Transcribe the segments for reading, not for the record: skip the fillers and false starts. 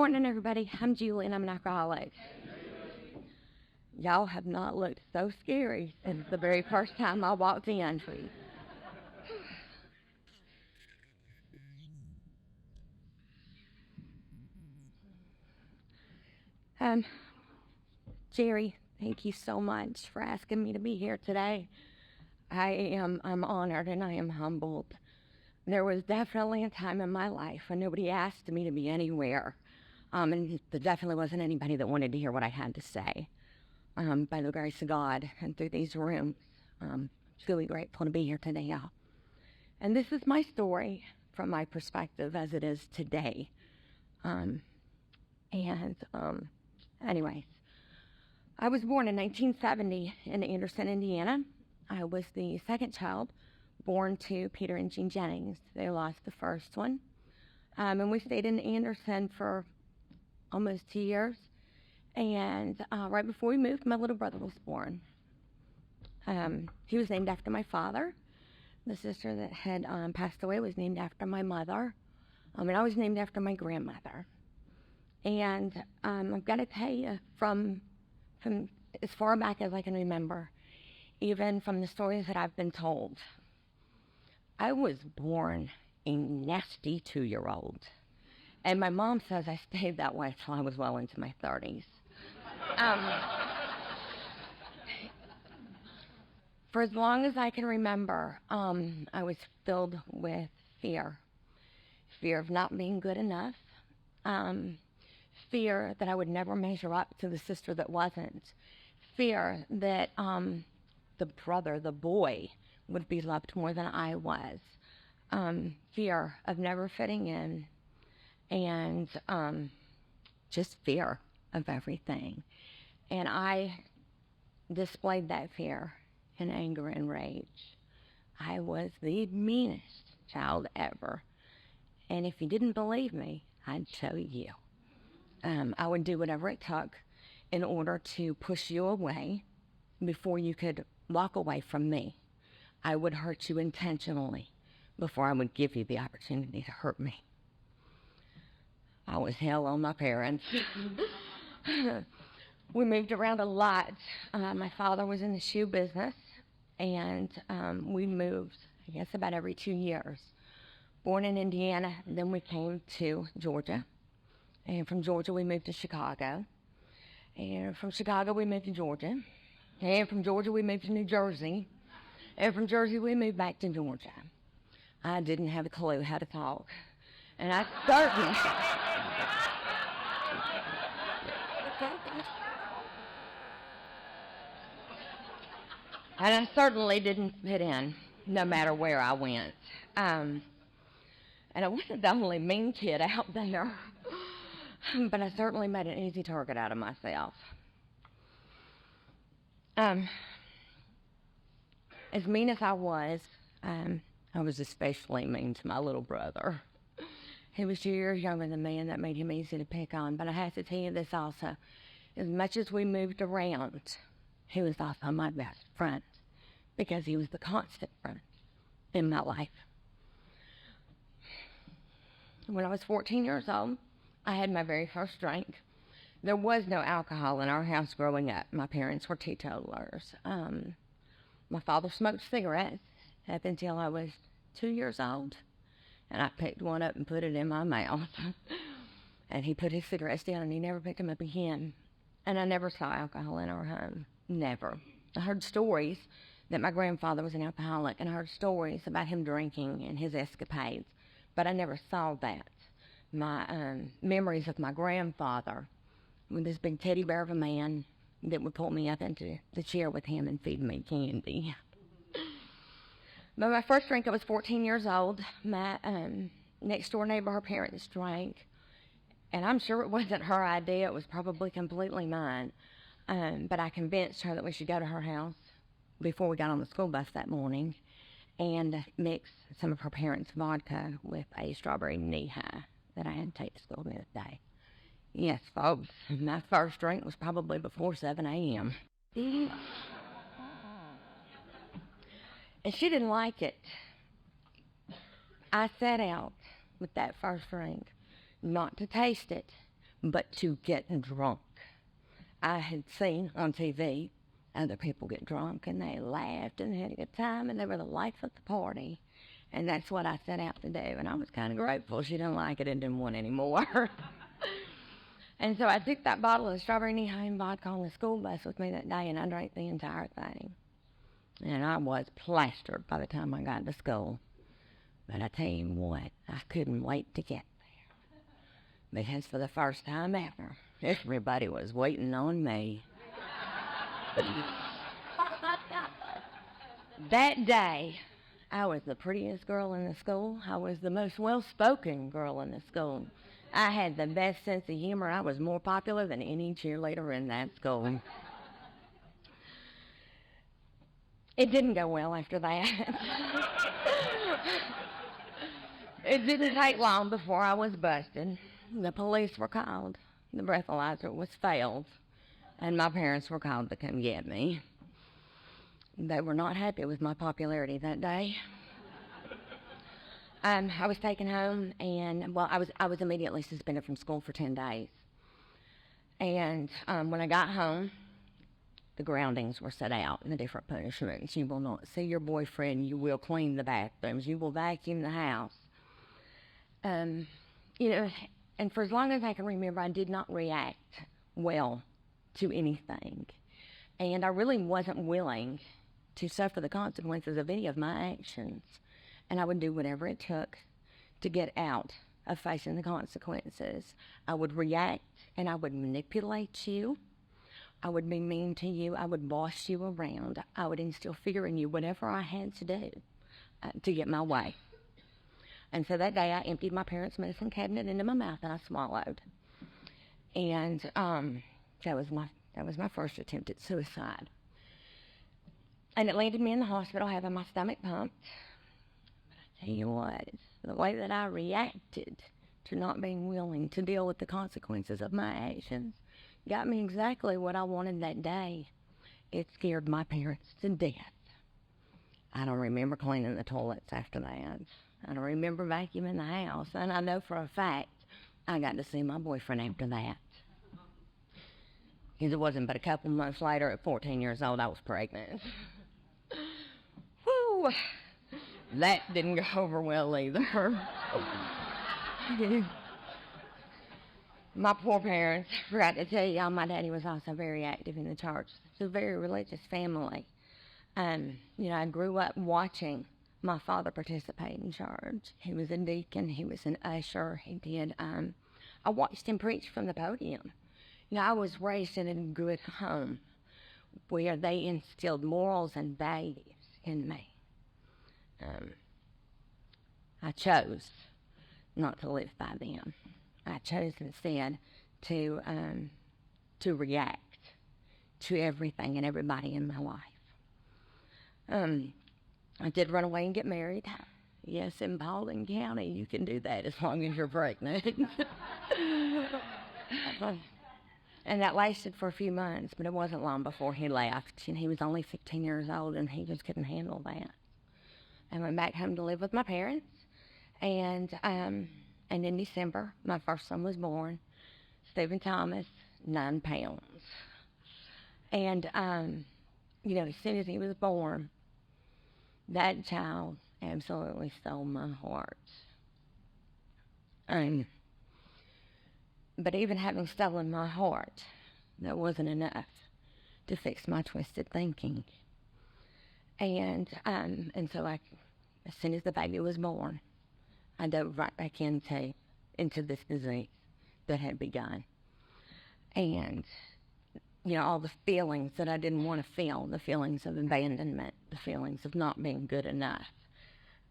morning, everybody. I'm Julie, and I'm an alcoholic. Y'all have not looked so scary since the very first time I walked in. Um, Jerry, thank you so much for asking me to be here today. I'm honored and I am humbled. There was definitely a time in my life when nobody asked me to be anywhere. And there definitely wasn't anybody that wanted to hear what I had to say. By the grace of God and through these rooms, it's really grateful to be here today, y'all. And this is my story from my perspective as it is today. Um, and anyways, I was born in 1970 in Anderson, Indiana. I was the second child born to Peter and Jean Jennings. They lost the first one. And we stayed in Anderson for almost 2 years. And right before we moved, my little brother was born. He was named after my father. The sister that had passed away was named after my mother. And I was named after my grandmother. And I've got to tell you, from as far back as I can remember, even from the stories that I've been told, I was born a nasty 2-year-old. And my mom says I stayed that way till I was well into my 30s. For as long as I can remember, I was filled with fear. Fear of not being good enough. Fear that I would never measure up to the sister that wasn't. Fear that the boy, would be loved more than I was. Fear of never fitting in. And just fear of everything. And I displayed that fear in anger and rage. I was the meanest child ever. And if you didn't believe me, I'd show you. I would do whatever it took in order to push you away before you could walk away from me. I would hurt you intentionally before I would give you the opportunity to hurt me. I was hell on my parents. We moved around a lot. My father was in the shoe business, and we moved, I guess, about every 2 years. Born in Indiana, then we came to Georgia. And from Georgia, we moved to Chicago. And from Chicago, we moved to Georgia. And from Georgia, we moved to New Jersey. And from Jersey, we moved back to Georgia. I didn't have a clue how to talk. And I certainly didn't fit in, no matter where I went. And I wasn't the only mean kid out there, but I certainly made an easy target out of myself. As mean as I was especially mean to my little brother. He was 2 years younger than me, and that made him easy to pick on. But I have to tell you this also. As much as we moved around, he was also my best friend because he was the constant friend in my life. When I was 14 years old, I had my very first drink. There was no alcohol in our house growing up. My parents were teetotalers. My father smoked cigarettes up until I was 2 years old. And I picked one up and put it in my mouth. And he put his cigarettes down and he never picked them up again. And I never saw alcohol in our home. Never. I heard stories that my grandfather was an alcoholic, and I heard stories about him drinking and his escapades. But I never saw that. My memories of my grandfather with this big teddy bear of a man that would pull me up into the chair with him and feed me candy. But my first drink, I was 14 years old. My next door neighbor, her parents drank, and I'm sure it wasn't her idea. It was probably completely mine. But I convinced her that we should go to her house before we got on the school bus that morning and mix some of her parents' vodka with a strawberry knee-high that I had to take to school that day. Yes, folks, my first drink was probably before 7 a.m. And she didn't like it. I set out with that first drink, not to taste it, but to get drunk. I had seen on TV other people get drunk and they laughed and had a good time and they were the life of the party. And that's what I set out to do. And I was kind of grateful she didn't like it and didn't want any more. And so I took that bottle of strawberry Neheim vodka on the school bus with me that day and I drank the entire thing. And I was plastered by the time I got to school. But I tell you what, I couldn't wait to get there. Because for the first time ever, everybody was waiting on me. That day, I was the prettiest girl in the school. I was the most well-spoken girl in the school. I had the best sense of humor. I was more popular than any cheerleader in that school. It didn't go well after that. It didn't take long before I was busted. The police were called. The breathalyzer was failed, and my parents were called to come get me. They were not happy with my popularity that day. I was taken home, and I was immediately suspended from school for 10 days. And when I got home, the groundings were set out in the different punishments. You will not see your boyfriend. You will clean the bathrooms. You will vacuum the house. And for as long as I can remember, I did not react well to anything. And I really wasn't willing to suffer the consequences of any of my actions. And I would do whatever it took to get out of facing the consequences. I would react and I would manipulate you. I would be mean to you. I would boss you around. I would instill fear in you, whatever I had to do to get my way. And so that day I emptied my parents' medicine cabinet into my mouth and I swallowed. And that was my first attempt at suicide. And it landed me in the hospital having my stomach pumped. But I tell you what, the way that I reacted to not being willing to deal with the consequences of my actions got me exactly what I wanted that day. It scared my parents to death. I don't remember cleaning the toilets after that. I don't remember vacuuming the house. And I know for a fact I got to see my boyfriend after that. Because it wasn't but a couple months later, at 14 years old, I was pregnant. Whew! That didn't go over well either. My poor parents, I forgot to tell y'all, my daddy was also very active in the church. It's a very religious family. I grew up watching my father participate in church. He was a deacon. He was an usher. He did. I watched him preach from the podium. I was raised in a good home where they instilled morals and values in me. I chose not to live by them. I chose instead to react to everything and everybody in my life. I did run away and get married. Yes, in Baldwin County, you can do that as long as you're pregnant. And that lasted for a few months, but it wasn't long before he left. And he was only 15 years old, and he just couldn't handle that. I went back home to live with my parents, and in December, my first son was born, Stephen Thomas, 9 pounds. And, as soon as he was born, that child absolutely stole my heart. But even having stolen my heart, that wasn't enough to fix my twisted thinking. And so as soon as the baby was born, I dove right back into this disease that had begun. And, all the feelings that I didn't want to feel, the feelings of abandonment, the feelings of not being good enough,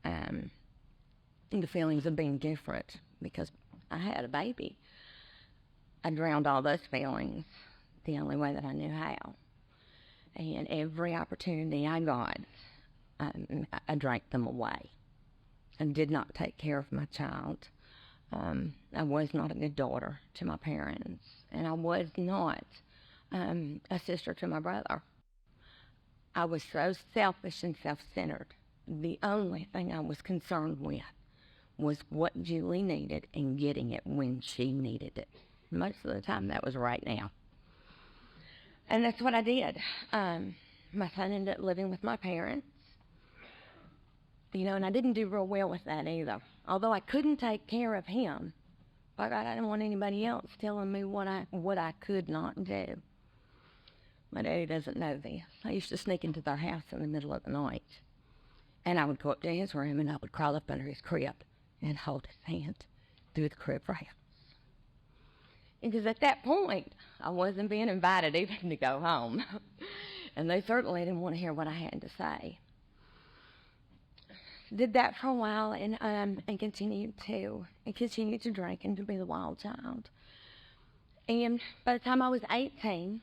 the feelings of being different because I had a baby. I drowned all those feelings the only way that I knew how. And every opportunity I got, I drank them away. I did not take care of my child. I was not a good daughter to my parents. And I was not a sister to my brother. I was so selfish and self-centered. The only thing I was concerned with was what Julie needed and getting it when she needed it. Most of the time, that was right now. And that's what I did. My son ended up living with my parents, and I didn't do real well with that either. Although I couldn't take care of him, by God, I didn't want anybody else telling me what I could not do. My daddy doesn't know this. I used to sneak into their house in the middle of the night, and I would go up to his room, and I would crawl up under his crib and hold his hand through the crib rails. Because at that point, I wasn't being invited even to go home. And they certainly didn't want to hear what I had to say. Did that for a while, and continued to drink and to be the wild child. And by the time I was 18,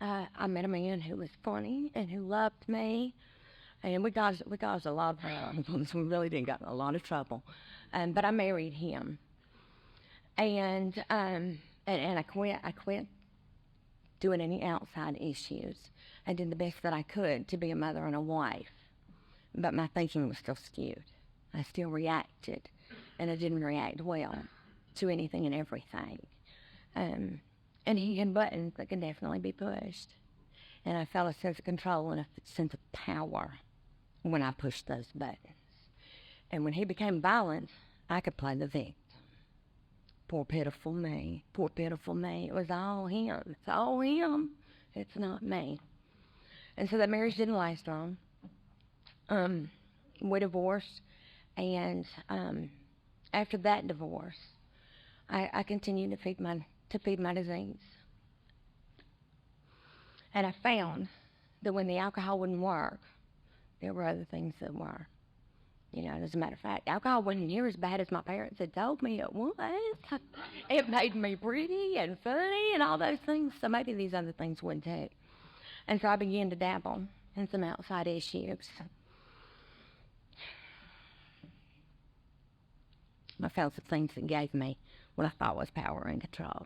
I met a man who was funny and who loved me, and we caused a lot of problems. We really did get in a lot of trouble, but I married him, and I quit doing any outside issues. I did the best that I could to be a mother and a wife, but my thinking was still skewed. I still reacted, and I didn't react well to anything and everything. And he had buttons that could definitely be pushed. And I felt a sense of control and a sense of power when I pushed those buttons. And when he became violent, I could play the victim. Poor pitiful me. Poor pitiful me. It was all him. It's all him. It's not me. And so that marriage didn't last long. We divorced, and after that divorce, I continued to feed my disease. And I found that when the alcohol wouldn't work, there were other things that were. As a matter of fact, alcohol wasn't near as bad as my parents had told me it was. It made me pretty and funny and all those things, so maybe these other things would too. And so I began to dabble in some outside issues. I found some things that gave me what I thought was power and control.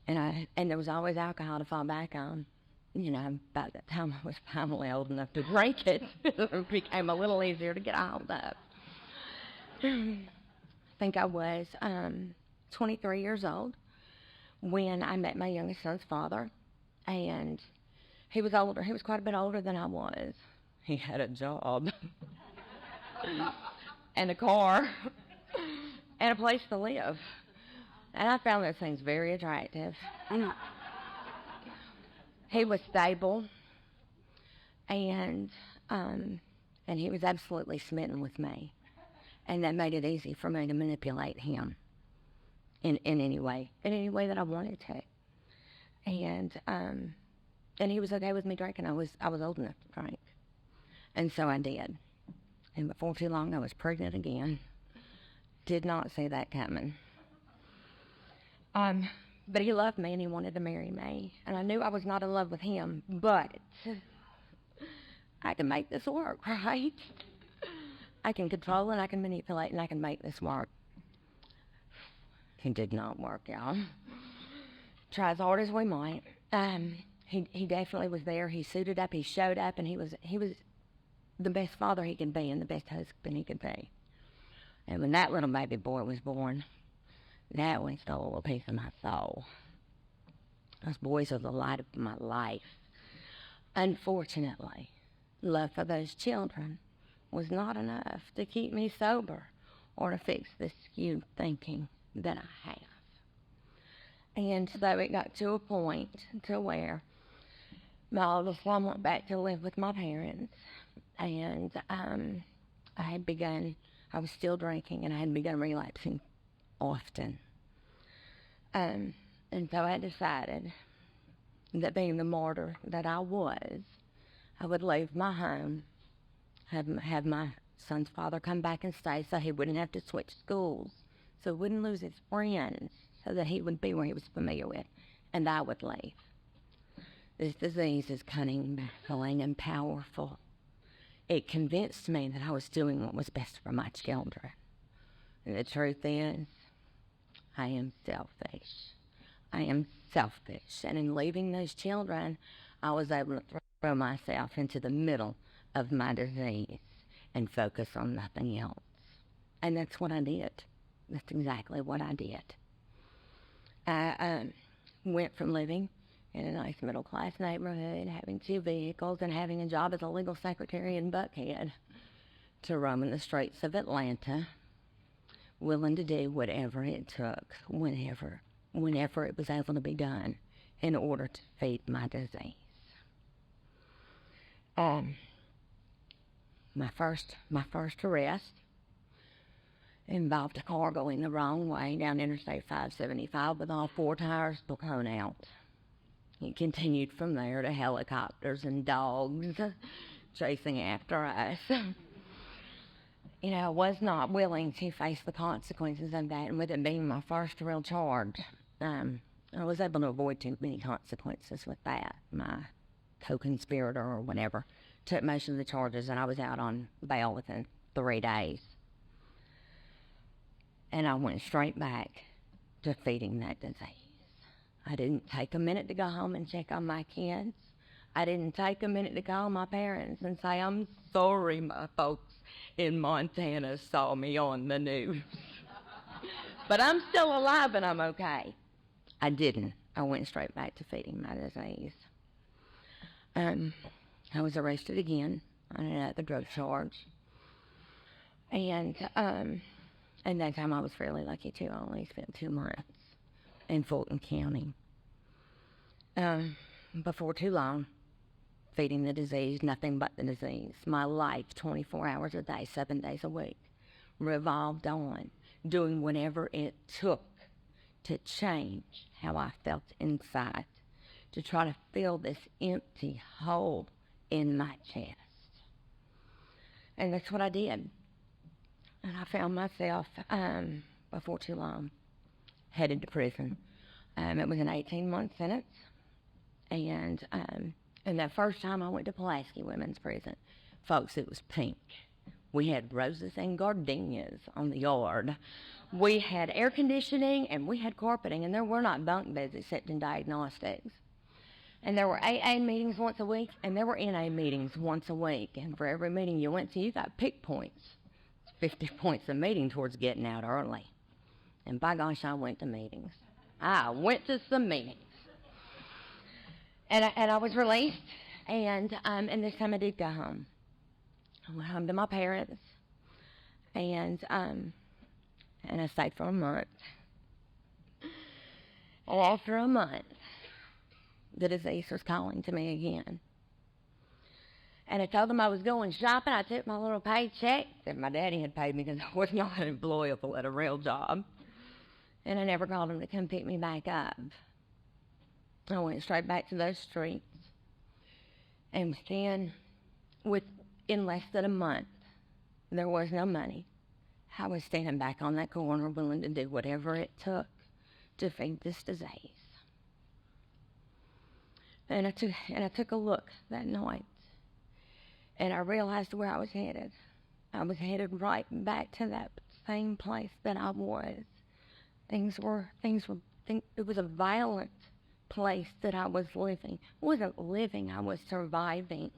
And there was always alcohol to fall back on. By the time I was finally old enough to drink it, it became a little easier to get a hold of. I think I was 23 years old when I met my youngest son's father, and he was older. He was quite a bit older than I was. He had a job and a car and a place to live, and I found those things very attractive. He was stable, and he was absolutely smitten with me, and that made it easy for me to manipulate him in any way that I wanted to. And he was okay with me drinking. I was old enough to drink, and so I did. And before too long, I was pregnant again. Did not see that coming. But he loved me and he wanted to marry me. And I knew I was not in love with him, but I can make this work, right? I can control and I can manipulate and I can make this work. It did not work, y'all. Try as hard as we might. He definitely was there. He suited up, he showed up, and he was the best father he could be and the best husband he could be. And when that little baby boy was born, that one stole a piece of my soul. Those boys are the light of my life. Unfortunately, love for those children was not enough to keep me sober or to fix the skewed thinking that I have. And so it got to a point to where my oldest son went back to live with my parents, and I was still drinking, and I had begun relapsing often. And so I decided that being the martyr that I was, I would leave my home, have my son's father come back and stay so he wouldn't have to switch schools, so he wouldn't lose his friends, so that he would be where he was familiar with, and I would leave. This disease is cunning, baffling, and powerful. It convinced me that I was doing what was best for my children. And the truth is, I am selfish. I am selfish. And in leaving those children, I was able to throw myself into the middle of my disease and focus on nothing else. And that's what I did. That's exactly what I did. I went from living in a nice middle-class neighborhood, having 2 vehicles, and having a job as a legal secretary in Buckhead, to roaming the streets of Atlanta, willing to do whatever it took, whenever it was able to be done, in order to feed my disease. My first arrest involved a car going the wrong way down Interstate 575 with all 4 tires blown out. It continued from there to helicopters and dogs chasing after us. I was not willing to face the consequences of that, and with it being my first real charge, I was able to avoid too many consequences with that. My co-conspirator or whatever took most of the charges, and I was out on bail within 3 days. And I went straight back to feeding that disease. I didn't take a minute to go home and check on my kids. I didn't take a minute to call my parents and say, "I'm sorry my folks in Montana saw me on the news. But I'm still alive and I'm okay." I didn't. I went straight back to feeding my disease. I was arrested again on another drug charge. And that time I was fairly lucky too. I only spent 2 months in Fulton County. Before too long, feeding the disease, nothing but the disease. My life, 24 hours a day, 7 days a week, revolved on doing whatever it took to change how I felt inside, to try to fill this empty hole in my chest. And that's what I did. And I found myself, before too long, headed to prison. It was an 18-month sentence. And that first time I went to Pulaski Women's Prison, folks, it was pink. We had roses and gardenias on the yard. We had air conditioning and we had carpeting, and there were not bunk beds except in diagnostics. And there were AA meetings once a week, and there were NA meetings once a week. And for every meeting you went to, you got pick points. 50 points a meeting towards getting out early. And by gosh, I went to meetings. I went to some meetings. And I was released, and this time I did go home. I went home to my parents, and I stayed for a month. And after a month, the disease was calling to me again. And I told them I was going shopping. I took my little paycheck that my daddy had paid me because I was not employable at a real job. And I never called him to come pick me back up. I went straight back to those streets. And in less than a month, there was no money. I was standing back on that corner willing to do whatever it took to feed this disease. And I took a look that night, and I realized where I was headed. I was headed right back to that same place that I was. It was a violent place that I was living. I wasn't living, I was surviving.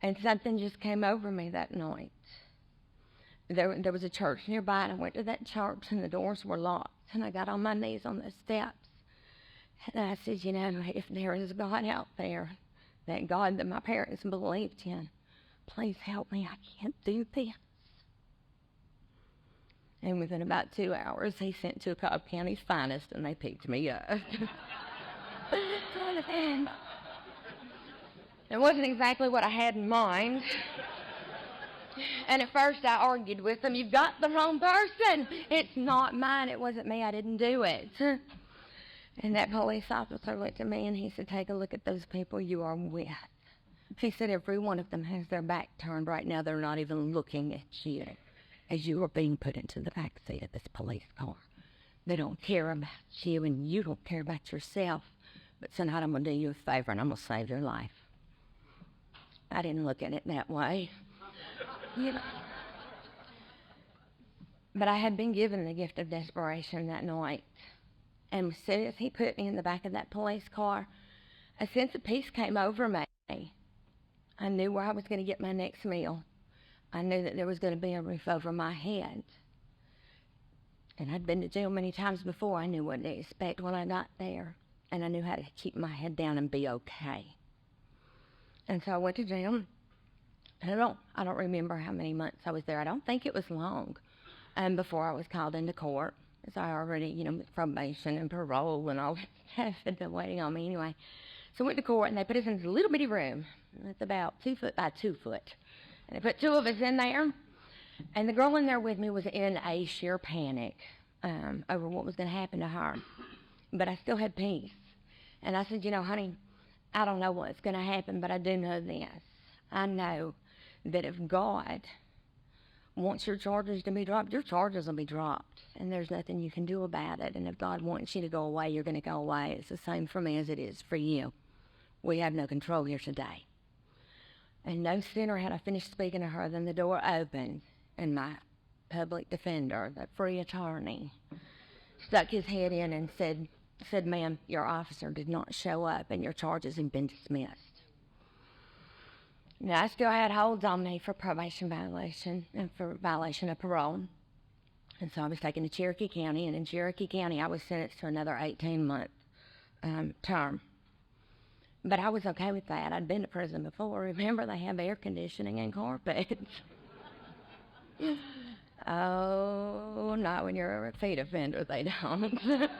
And something just came over me that night. There was a church nearby, and I went to that church, and the doors were locked. And I got on my knees on the steps. And I said, if there is a God out there, that God that my parents believed in, please help me. I can't do this. And within about 2 hours, he sent to Cobb County's finest, and they picked me up. It wasn't exactly what I had in mind. And at first I argued with them, "You've got the wrong person. It's not mine. It wasn't me. I didn't do it." And that police officer looked at me and he said, "Take a look at those people you are with." He said, "Every one of them has their back turned right now. They're not even looking at you as you are being put into the back seat of this police car. They don't care about you, and you don't care about yourself. But tonight I'm going to do you a favor, and I'm going to save your life." I didn't look at it that way. But I had been given the gift of desperation that night. And as soon as he put me in the back of that police car, a sense of peace came over me. I knew where I was going to get my next meal. I knew that there was going to be a roof over my head. And I'd been to jail many times before. I knew what to expect when I got there. And I knew how to keep my head down and be okay. And so I went to jail. And I don't remember how many months I was there. I don't think it was long. And before I was called into court, as I already, with probation and parole and all that stuff had been waiting on me anyway. So I went to court, and they put us in this little bitty room. It's about 2 foot by 2 foot. And they put two of us in there. And the girl in there with me was in a sheer panic over what was going to happen to her. But I still had peace. And I said, honey, I don't know what's going to happen, but I do know this. I know that if God wants your charges to be dropped, your charges will be dropped. And there's nothing you can do about it. And if God wants you to go away, you're going to go away. It's the same for me as it is for you. We have no control here today. And no sooner had I finished speaking to her than the door opened, and my public defender, the free attorney, stuck his head in and said, ma'am, your officer did not show up and your charges have been dismissed. Now, I still had holds on me for probation violation and for violation of parole. And so I was taken to Cherokee County, and in Cherokee County I was sentenced to another 18-month term. But I was okay with that. I'd been to prison before. Remember, they have air conditioning and carpets. Oh, not when you're a repeat offender, they don't.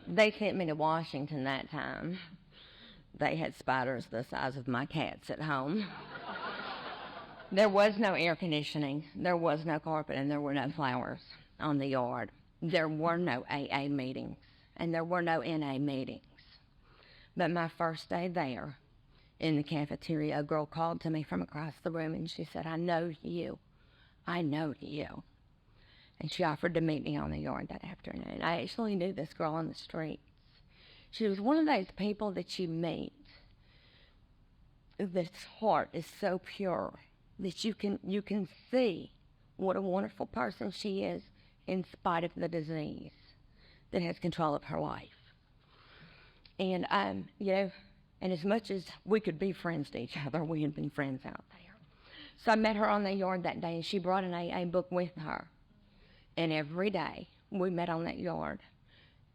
They sent me to Washington that time. They had spiders the size of my cats at home. There was no air conditioning, there was no carpet, and there were no flowers on the yard. There were no AA meetings, and there were no NA meetings. But my first day there, in the cafeteria, a girl called to me from across the room, and she said, I know you. I know you. And she offered to meet me on the yard that afternoon. I actually knew this girl on the streets. She was one of those people that you meet. This heart is so pure that you can see what a wonderful person she is in spite of the disease that has control of her life. And, and as much as we could be friends to each other, we had been friends out there. So I met her on the yard that day, and she brought an AA book with her. And every day we met on that yard,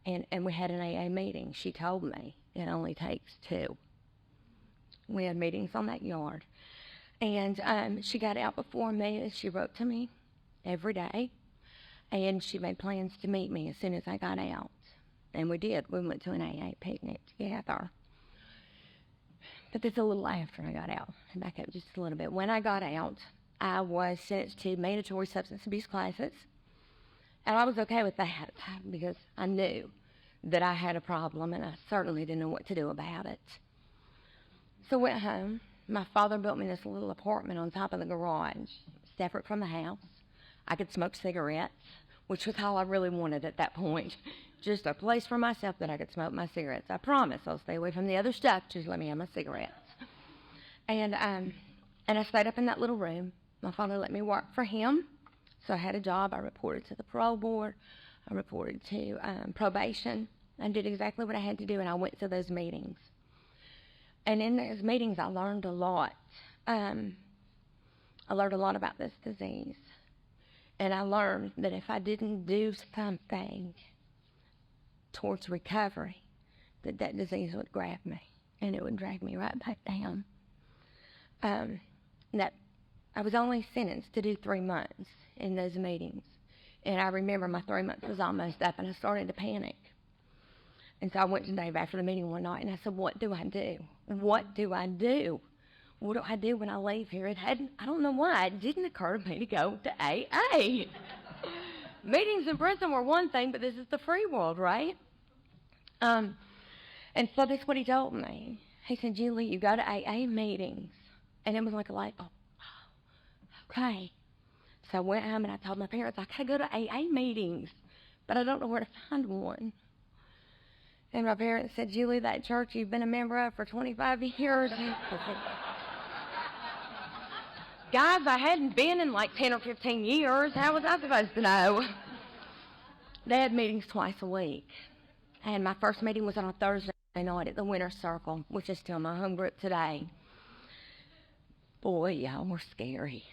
and we had an AA meeting. She told me it only takes 2. We had meetings on that yard. And she got out before me, and she wrote to me every day. And she made plans to meet me as soon as I got out. And we did. We went to an AA picnic together. But that's a little after I got out. Back up just a little bit. When I got out, I was sentenced to mandatory substance abuse classes. And I was okay with that because I knew that I had a problem, and I certainly didn't know what to do about it. So I went home. My father built me this little apartment on top of the garage, separate from the house. I could smoke cigarettes, which was all I really wanted at that point. Just a place for myself that I could smoke my cigarettes. I promise I'll stay away from the other stuff. Just let me have my cigarettes. And I stayed up in that little room. My father let me work for him. So I had a job. I reported to the parole board. I reported to probation. I did exactly what I had to do, and I went to those meetings. And in those meetings, I learned a lot. I learned a lot about this disease. And I learned that if I didn't do something towards recovery, that disease would grab me, and it would drag me right back down. That I was only sentenced to do 3 months in those meetings. And I remember my 3 months was almost up, and I started to panic. And so I went to Dave after the meeting one night, and I said, what do I do? What do I do? What do I do when I leave here? I don't know why, it didn't occur to me to go to AA. Meetings in prison were one thing, but this is the free world, right? And so that's what he told me. He said, Julie, you go to AA meetings. And it was like a light bulb. Okay. So I went home and I told my parents, I gotta go to AA meetings, but I don't know where to find one. And my parents said, Julie, that church you've been a member of for 25 years. Guys, I hadn't been in like 10 or 15 years. How was I supposed to know? They had meetings twice a week. And my first meeting was on a Thursday night at the Winter Circle, which is still my home group today. Boy, y'all were scary.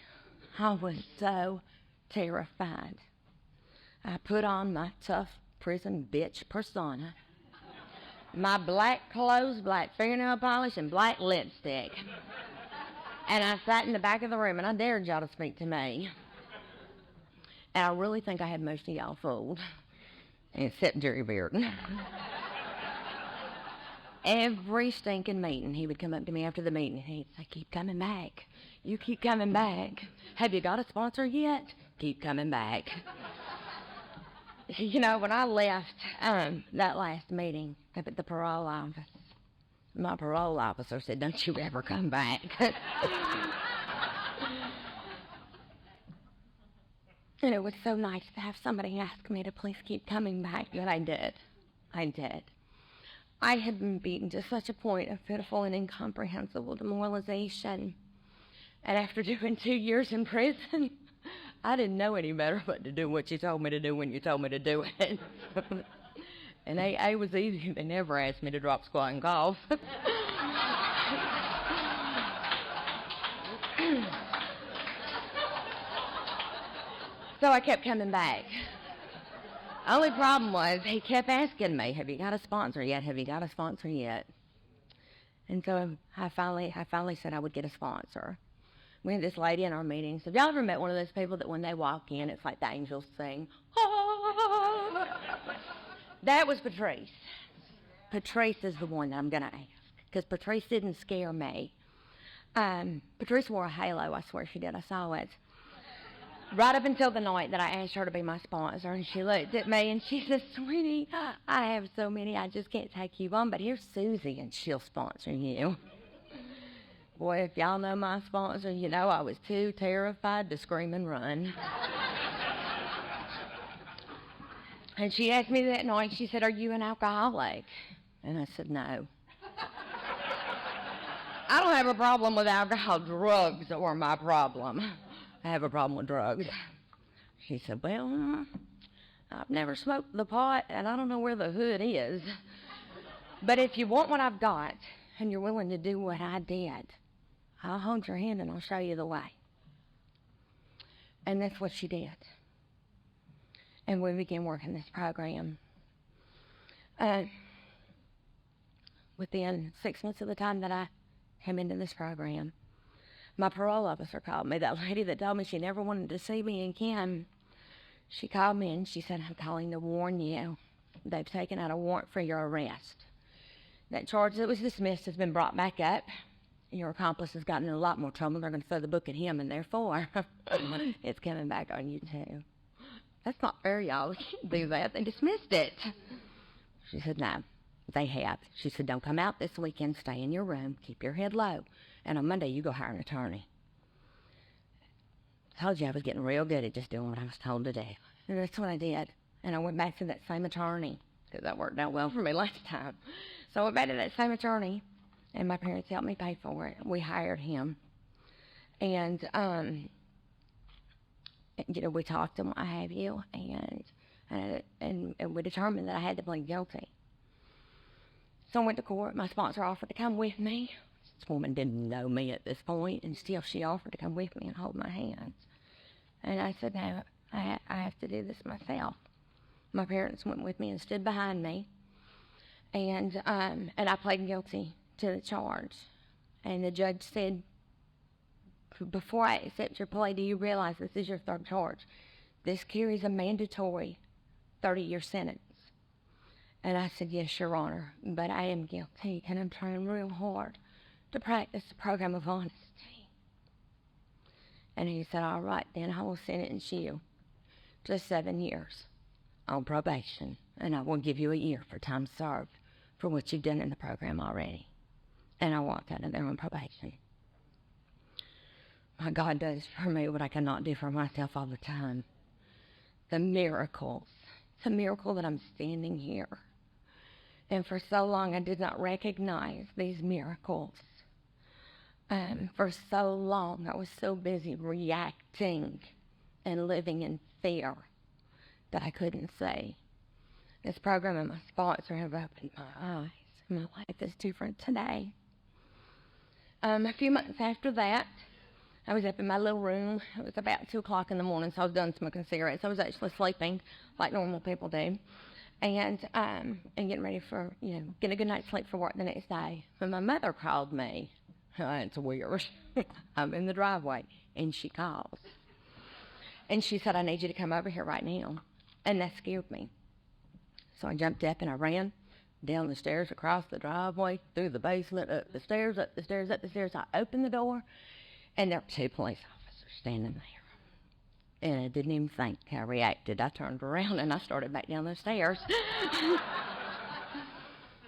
I was so terrified. I put on my tough prison bitch persona, my black clothes, black fingernail polish, and black lipstick. And I sat in the back of the room, and I dared y'all to speak to me. And I really think I had most of y'all fooled, except Jerry Beard. Every stinking meeting, he would come up to me after the meeting, and he'd say, keep coming back. You keep coming back. Have you got a sponsor yet? Keep coming back. You know, when I left that last meeting up at the parole office, my parole officer said, don't you ever come back. And it was so nice to have somebody ask me to please keep coming back that I did. I did. I had been beaten to such a point of pitiful and incomprehensible demoralization. And after doing 2 years in prison, I didn't know any better but to do what you told me to do when you told me to do it. And AA was easy. They never asked me to drop, squat, and cough. So I kept coming back. Only problem was he kept asking me, have you got a sponsor yet? Have you got a sponsor yet? And so I finally said I would get a sponsor. We had this lady in our meetings. Have y'all ever met one of those people that when they walk in, it's like the angels sing? Oh. That was Patrice. Patrice is the one that I'm going to ask, because Patrice didn't scare me. Patrice wore a halo, I swear she did. I saw it. Right up until the night that I asked her to be my sponsor, and she looked at me and she said, sweetie, I have so many, I just can't take you on, but here's Susie and she'll sponsor you. Boy, if y'all know my sponsor, you know I was too terrified to scream and run. And she asked me that night, she said, are you an alcoholic? And I said, no. I don't have a problem with alcohol. Drugs are my problem. I have a problem with drugs. She said, well, I've never smoked the pot, and I don't know where the hood is. But if you want what I've got, and you're willing to do what I did, I'll hold your hand and I'll show you the way. And that's what she did. And we began working this program. Within 6 months of the time that I came into this program, my parole officer called me. That lady that told me she never wanted to see me again, she called me and she said, I'm calling to warn you. They've taken out a warrant for your arrest. That charge that was dismissed has been brought back up. Your accomplice has gotten in a lot more trouble. They're going to throw the book at him, and therefore, it's coming back on you, too. That's not fair, y'all. We can't do that. They dismissed it. She said, no, they have. She said, don't come out this weekend. Stay in your room. Keep your head low. And on Monday, you go hire an attorney. I told you I was getting real good at just doing what I was told to do. And that's what I did. And I went back to that same attorney, because that worked out well for me last time. So I went back to that same attorney, and my parents helped me pay for it. We hired him. And, you know, we talked and what have you, and we determined that I had to plead guilty. So I went to court. My sponsor offered to come with me. This woman didn't know me at this point, and still she offered to come with me and hold my hands. And I said, no, I have to do this myself. My parents went with me and stood behind me, and I pled guilty to the charge. And the judge said, before I accept your plea, do you realize this is your third charge? This carries a mandatory 30-year sentence. And I said, yes, Your Honor, but I am guilty, and I'm trying real hard to practice the program of honesty. And he said, all right, then I will sentence you to 7 years on probation, and I will give you a year for time served for what you've done in the program already. And I walked out of there on probation. My God does for me what I cannot do for myself all the time. The miracles. It's a miracle that I'm standing here. And for so long I did not recognize these miracles. For so long I was so busy reacting and living in fear that I couldn't see. This program and my sponsor have opened my eyes. My life is different today. A few months after that, I was up in my little room. It was about 2 o'clock in the morning, so I was done smoking cigarettes. I was actually sleeping like normal people do, and getting ready for, get a good night's sleep for work the next day. When my mother called me, it's weird. I'm in the driveway, and she calls. And she said, I need you to come over here right now. And that scared me. So I jumped up and I ran down the stairs, across the driveway, through the basement, up the stairs, up the stairs, up the stairs. I opened the door, and there were 2 police officers standing there. And I didn't even think how I reacted. I turned around and I started back down the stairs.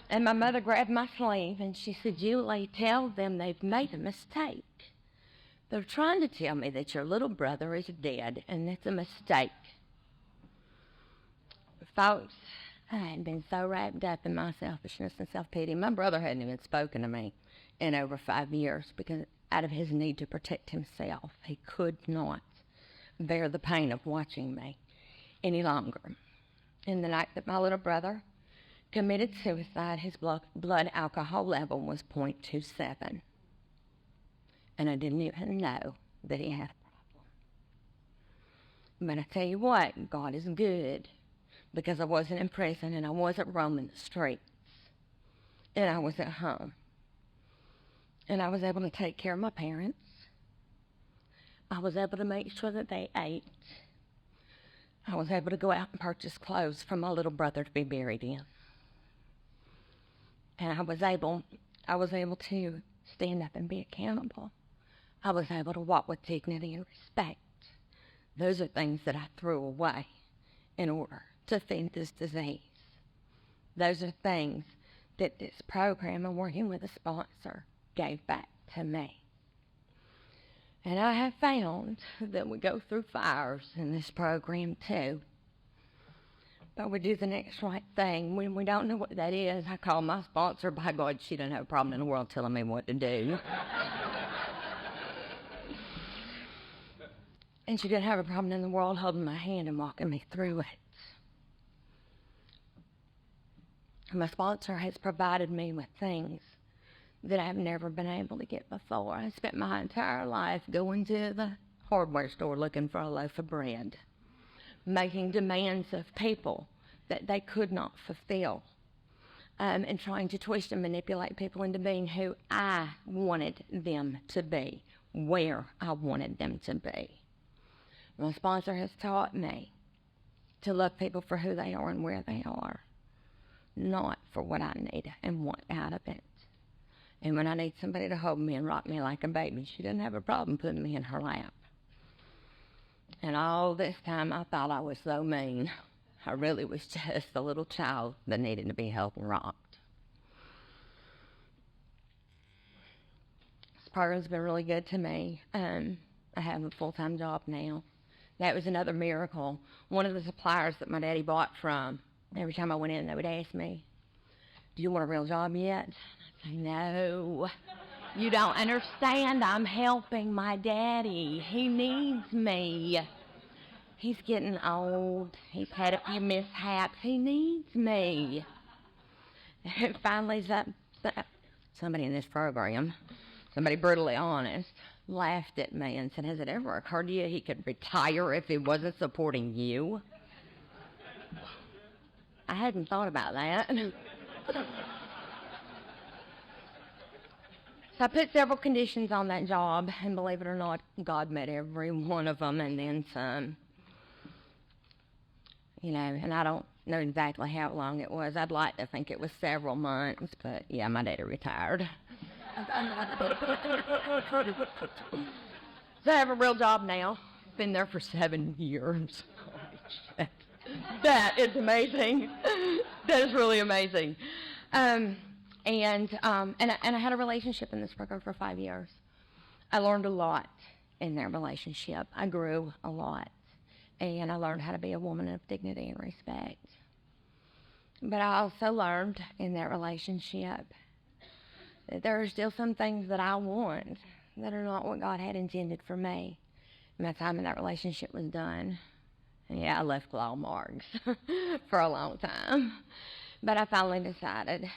And my mother grabbed my sleeve and she said, Julie, tell them they've made a mistake. They're trying to tell me that your little brother is dead, and it's a mistake. Folks, I had been so wrapped up in my selfishness and self-pity. My brother hadn't even spoken to me in over 5 years because out of his need to protect himself, he could not bear the pain of watching me any longer. And the night that my little brother committed suicide, his blood alcohol level was 0.27. And I didn't even know that he had a problem. But I tell you what, God is good, because I wasn't in prison and I wasn't roaming the streets. And I was at home. And I was able to take care of my parents. I was able to make sure that they ate. I was able to go out and purchase clothes for my little brother to be buried in. And I was able to stand up and be accountable. I was able to walk with dignity and respect. Those are things that I threw away in order to feed this disease. Those are things that this program and working with a sponsor gave back to me. And I have found that we go through fires in this program too. But we do the next right thing. When we don't know what that is, I call my sponsor. By God, she doesn't have a problem in the world telling me what to do. And she didn't have a problem in the world holding my hand and walking me through it. My sponsor has provided me with things that I've never been able to get before. I spent my entire life going to the hardware store looking for a loaf of bread, making demands of people that they could not fulfill, and trying to twist and manipulate people into being who I wanted them to be, where I wanted them to be. My sponsor has taught me to love people for who they are and where they are, not for what I need and want out of it. And when I need somebody to hold me and rock me like a baby, she doesn't have a problem putting me in her lap. And all this time I thought I was so mean. I really was just a little child that needed to be held and rocked. This program's been really good to me. I have a full-time job now. That was another miracle. One of the suppliers that my daddy bought from, every time I went in, they would ask me, do you want a real job yet? I'd say, no. You don't understand. I'm helping my daddy. He needs me. He's getting old. He's had a few mishaps. He needs me. And finally, somebody in this program, somebody brutally honest, laughed at me and said, has it ever occurred to you he could retire if he wasn't supporting you? I hadn't thought about that. So I put several conditions on that job, and believe it or not, God met every one of them and then some. And I don't know exactly how long it was. I'd like to think it was several months, but yeah, my daddy retired. So I have a real job now. Been there for 7 years. Holy shit. That is amazing. That is really amazing. And I had a relationship in this program for 5 years. I learned a lot in that relationship. I grew a lot. And I learned how to be a woman of dignity and respect. But I also learned in that relationship that there are still some things that I want that are not what God had intended for me. My time in that relationship was done. And yeah, I left claw marks for a long time. But I finally decided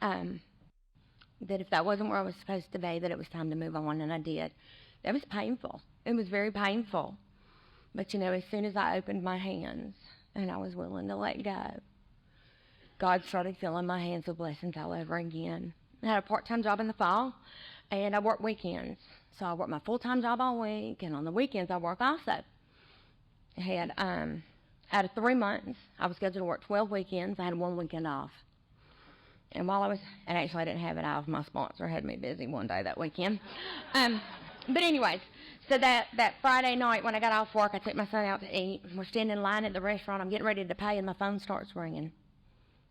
that if that wasn't where I was supposed to be, that it was time to move on, and I did. It was painful. It was very painful. But, as soon as I opened my hands and I was willing to let go, God started filling my hands with blessings all over again. I had a part-time job in the fall, and I worked weekends. So I worked my full-time job all week, and on the weekends I work also. I had, out of 3 months, I was scheduled to work 12 weekends. I had 1 weekend off. And actually I didn't have it off. My sponsor had me busy one day that weekend. But anyways, so that Friday night when I got off work, I took my son out to eat. We're standing in line at the restaurant. I'm getting ready to pay, and my phone starts ringing.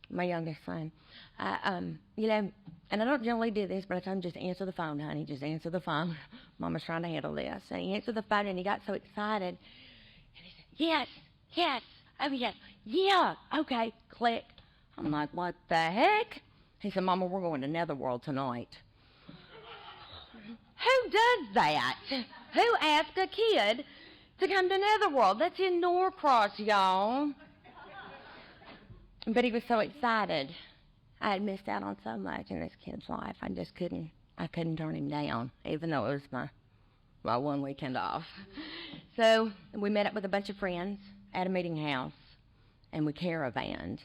My youngest son. And I don't generally do this, but I told him, just answer the phone, honey. Just answer the phone. Mama's trying to handle this. And he answered the phone, and he got so excited. And he said, yes, oh, yes, yeah, okay, click. I'm like, what the heck? He said, Mama, we're going to Netherworld tonight. Who does that? Who asked a kid to come to Netherworld? That's in Norcross, y'all. But he was so excited. I had missed out on so much in this kid's life. I couldn't turn him down, even though it was my 1 weekend off. So we met up with a bunch of friends at a meeting house, and we caravanned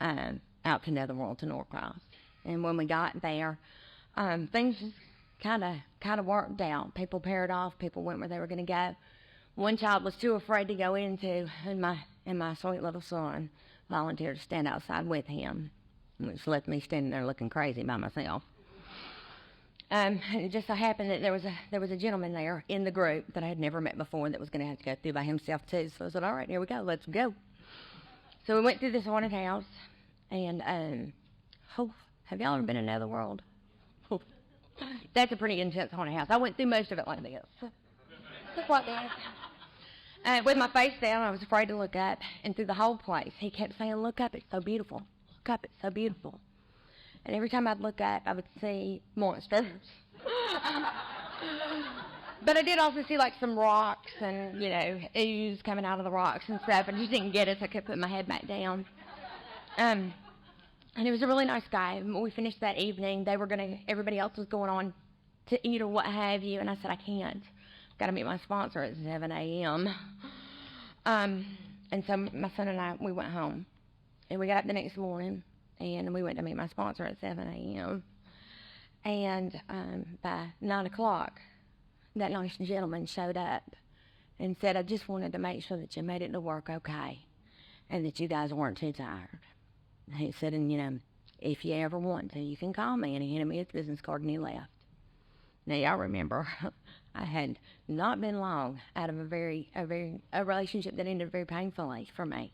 out to Netherworld to Norcross. And when we got there, things just kind of worked out. People paired off. People went where they were going to go. One child was too afraid to go into, and my sweet little son volunteered to stand outside with him, which left me standing there looking crazy by myself. It just so happened that there was a gentleman there in the group that I had never met before that was going to have to go through by himself too. So I said, all right, here we go, let's go. So we went through this haunted house, and have y'all ever been in Netherworld? That's a pretty intense haunted house. I went through most of it like this. Just like that. With my face down, I was afraid to look up, and through the whole place, he kept saying, look up, it's so beautiful. Look up, it's so beautiful. And every time I'd look up, I would see monsters. But I did also see, like, some rocks and, ooze coming out of the rocks and stuff, and I just didn't get it, so I kept putting my head back down. And he was a really nice guy. When we finished that evening, everybody else was going on to eat or what have you, and I said, I can't. Got to meet my sponsor at 7 a.m. And so my son and I, we went home. And we got up the next morning, and we went to meet my sponsor at 7 a.m. And by 9 o'clock, that nice gentleman showed up and said, I just wanted to make sure that you made it to work okay and that you guys weren't too tired. He said, and, if you ever want to, you can call me. And he handed me his business card, and he left. Now, y'all remember, I had not been long out of a relationship that ended very painfully for me.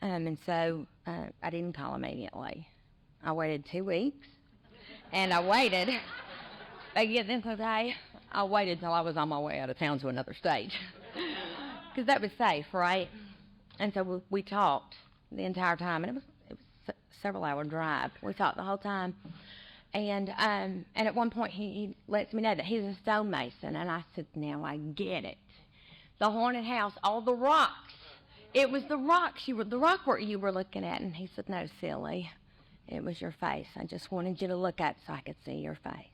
And so I didn't call immediately. I waited 2 weeks, and I waited. I waited till I was on my way out of town to another state, because that was safe, right? And so we talked the entire time, and it was a several-hour drive. We talked the whole time. And at one point, he lets me know that he's a stonemason. And I said, now I get it. The haunted house, all the rocks. It was the rocks, the rock work you were looking at. And he said, no, silly. It was your face. I just wanted you to look up so I could see your face.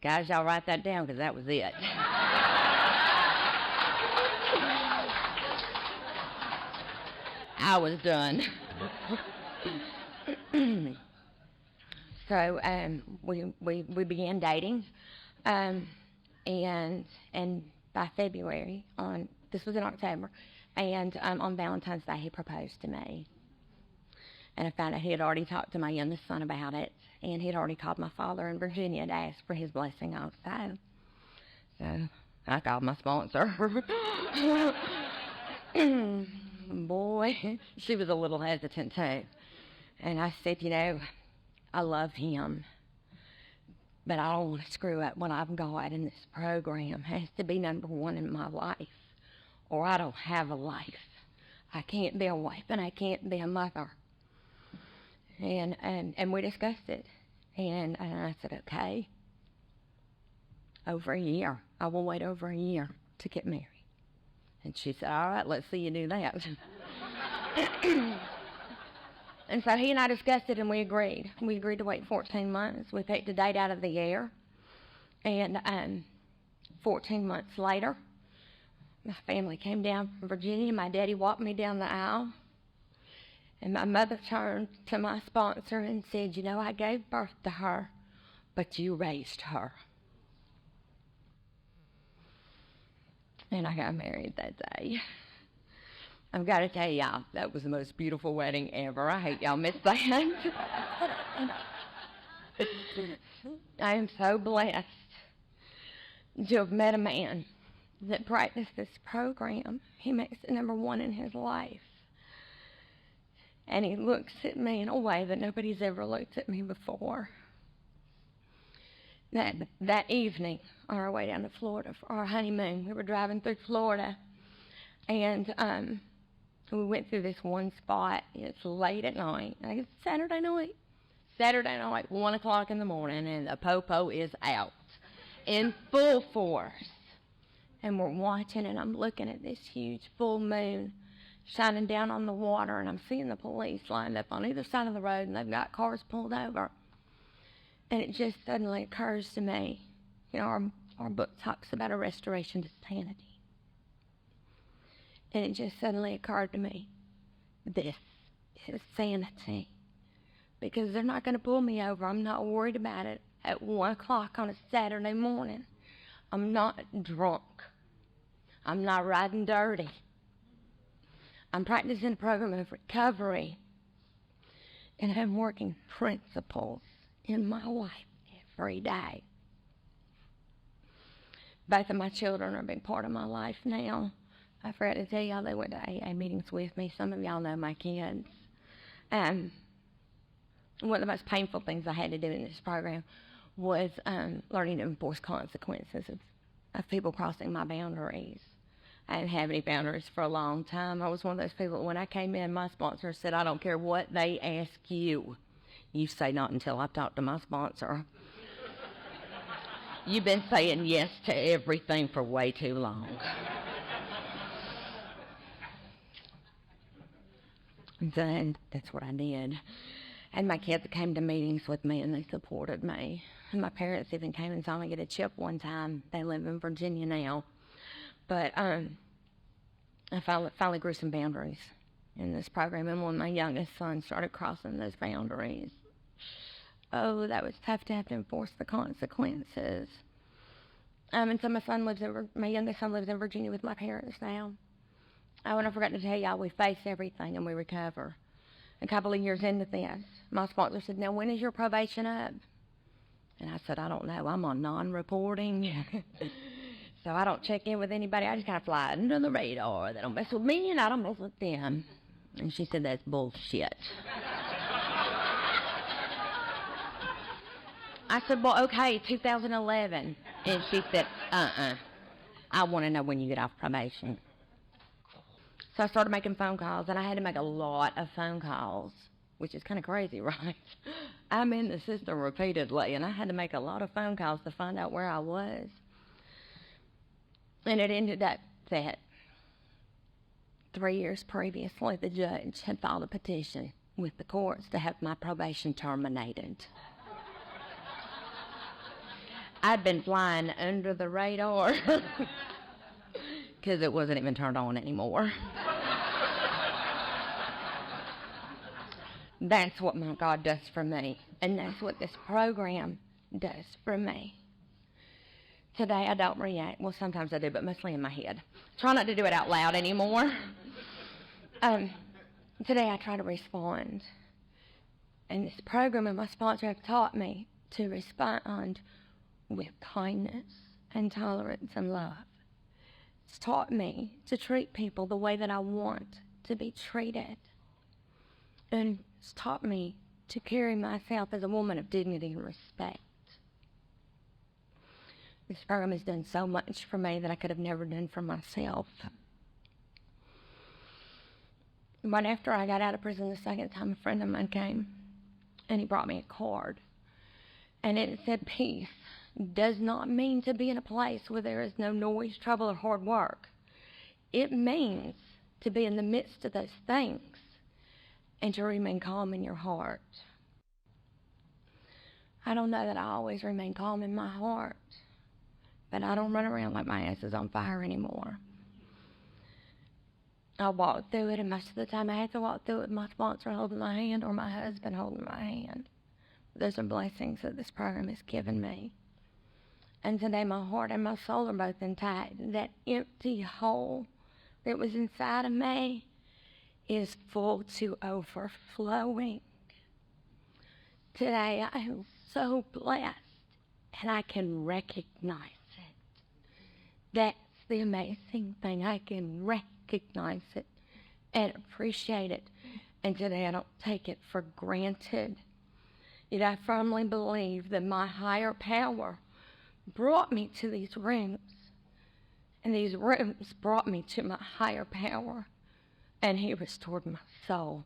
Guys, y'all write that down, because that was it. I was done. So we began dating, and by February, this was in October, and on Valentine's Day he proposed to me. And I found out he had already talked to my youngest son about it, and he had already called my father in Virginia to ask for his blessing also. So I called my sponsor. Boy, she was a little hesitant too. And I said, I love him, but I don't want to screw up what I've got, and this program has to be number one in my life, or I don't have a life. I can't be a wife, and I can't be a mother. And we discussed it, and I said, okay, over a year. I will wait over a year to get married. And she said, all right, let's see you do that. And so he and I discussed it, and we agreed. We agreed to wait 14 months. We picked a date out of the air. And 14 months later, my family came down from Virginia. My daddy walked me down the aisle, and my mother turned to my sponsor and said, "You know, I gave birth to her, but you raised her." And I got married that day. I've got to tell y'all, that was the most beautiful wedding ever. I hate y'all missed that. I am so blessed to have met a man that practiced this program. He makes it number one in his life. And he looks at me in a way that nobody's ever looked at me before. That evening, on our way down to Florida for our honeymoon, we were driving through Florida, and we went through this one spot. It's late at night. I think it's Saturday night, 1 o'clock in the morning, and the popo is out in full force. And we're watching, and I'm looking at this huge full moon shining down on the water, and I'm seeing the police lined up on either side of the road, and they've got cars pulled over. And it just suddenly occurs to me, you know, our book talks about a restoration to sanity. And it just suddenly occurred to me, this is sanity. Because they're not going to pull me over. I'm not worried about it at 1 o'clock on a Saturday morning. I'm not drunk. I'm not riding dirty. I'm practicing a program of recovery. And I'm working principles in my life every day. Both of my children are a big part of my life now. I forgot to tell y'all, they went to AA meetings with me. Some of y'all know my kids. One of the most painful things I had to do in this program was learning to enforce consequences of people crossing my boundaries. I didn't have any boundaries for a long time. I was one of those people, when I came in, my sponsor said, "I don't care what they ask you. You say not until I talk to my sponsor. You've been saying yes to everything for way too long." And then that's what I did. And my kids came to meetings with me, and they supported me. And my parents even came and saw me get a chip one time. They live in Virginia now. But I finally grew some boundaries in this program. And when my youngest son started crossing those boundaries, oh, that was tough to have to enforce the consequences. And so my youngest son lives in Virginia with my parents now. Oh, and I forgot to tell y'all, we face everything and we recover. A couple of years into this, my sponsor said, "Now, when is your probation up?" And I said, "I don't know. I'm on non-reporting." So I don't check in with anybody. I just kind of fly under the radar. They don't mess with me, and I don't mess with them. And she said, "That's bullshit." I said, "Well, okay, 2011. And she said, I want to know when you get off probation." So I started making phone calls, and I had to make a lot of phone calls, which is kind of crazy, right? I'm in the system repeatedly, and I had to make a lot of phone calls to find out where I was. And it ended up that 3 years previously, the judge had filed a petition with the courts to have my probation terminated. I'd been flying under the radar because it wasn't even turned on anymore. That's what my God does for me, and that's what this program does for me. Today I don't react. Well, sometimes I do, but mostly in my head. Try not to do it out loud anymore. Today I try to respond. And this program and my sponsor have taught me to respond with kindness and tolerance and love. It's taught me to treat people the way that I want to be treated. And it's taught me to carry myself as a woman of dignity and respect. This program has done so much for me that I could have never done for myself. Right after I got out of prison the second time, a friend of mine came, and he brought me a card. And it said, "Peace does not mean to be in a place where there is no noise, trouble, or hard work. It means to be in the midst of those things and to remain calm in your heart." I don't know that I always remain calm in my heart, and I don't run around like my ass is on fire anymore. I walked through it, and most of the time I had to walk through it with my sponsor holding my hand or my husband holding my hand. Those are blessings that this program has given me. And today my heart and my soul are both intact. That empty hole that was inside of me is full to overflowing. Today I am so blessed, and I can recognize it. That's the amazing thing. I can recognize it and appreciate it. And today I don't take it for granted. Yet I firmly believe that my higher power brought me to these rooms. And these rooms brought me to my higher power. And he restored my soul.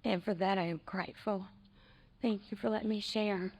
And for that I am grateful. Thank you for letting me share.